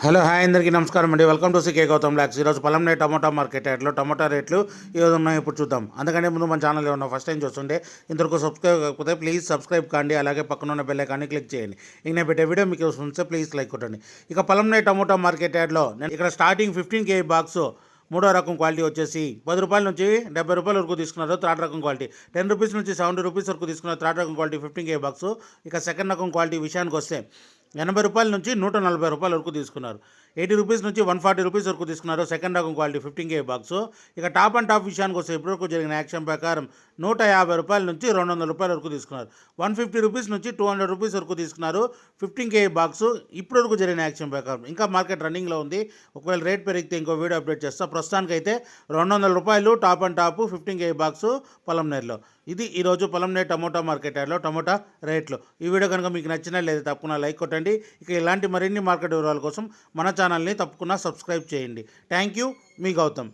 Hello hi అందరికీ నమస్కారం అండి. Welcome to CK Gautam vlogs. ఈరోజు పొలంనే టమోటా మార్కెట్ యార్డ్లో టమోటా రేట్లు ఈ రోజు ఉన్నాయి, ఇప్పుడు చూద్దాం. అందుకనే ముందు మన ఛానల్ ఏమన్నా ఫస్ట్ టైం చూస్తుంటే ఇంతవరకు సబ్స్క్రైబ్ కాకపోతే ప్లీజ్ సబ్స్క్రైబ్ కాండి, అలాగే పక్కన ఉన్న బెల్ ఐకాన్ని క్లిక్ చేయండి. ఇక నేను పెట్టే వీడియో మీకు వస్తుంటే ప్లీజ్ లైక్ కొట్టండి. ఇక పొలంనే టమోటా మార్కెట్ యార్డ్లో నేను ఇక్కడ స్టార్టింగ్ 15 కేజీ బాక్స్ మూడో రకం క్వాలిటీ వచ్చేసి ₹10 నుంచి ₹70 వరకు తీసుకున్నారు. థర్డ్ రకం క్వాలిటీ ₹10 నుంచి ₹70 వరకు తీసుకున్నారు. థర్డ్ రకం క్వాలిటీ 15 కేజీ బాక్స్. ఇక సెకండ్ రకం క్వాలిటీ విషయానికి వస్తే ₹80 నుంచి ₹140 వరకు తీసుకున్నారు. ₹80 నుంచి ₹140 వరకు తీసుకున్నారు. సెకండ్ రకం క్వాలిటీ 15 కేజీ బాక్స్. ఇక టాప్ అండ్ టాప్ విషయానికి వస్తే ఇప్పటివరకు జరిగిన యాక్షన్ ప్రకారం ₹150 నుంచి ₹200 వరకు తీసుకున్నారు. ₹150 నుంచి ₹200 వరకు తీసుకున్నారు 15 కేజీ బాక్స్ ఇప్పటివరకు జరిగిన యాక్షన్ ప్రకారం. ఇంకా మార్కెట్ రన్నింగ్లో ఉంది. ఒకవేళ రేట్ పెరిగితే ఇంకో వీడియో అప్డేట్ చేస్తా. ప్రస్తుతానికైతే ₹200 top and top 15 KG box పొలంనేరులో. ఇది ఈరోజు పొలంనేరు టమోటా మార్కెట్ యార్డ్లో టమోటా రేట్లు. ఈ వీడియో కనుక మీకు నచ్చినా లేదా తప్పకుండా లైక్ కొట్టండి. ఇక ఇలాంటి మరిన్ని మార్కెట్ వివరాల కోసం మన ఛానల్ని తప్పకుండా సబ్స్క్రైబ్ చేయండి. థ్యాంక్ యూ, మీ గౌతమ్.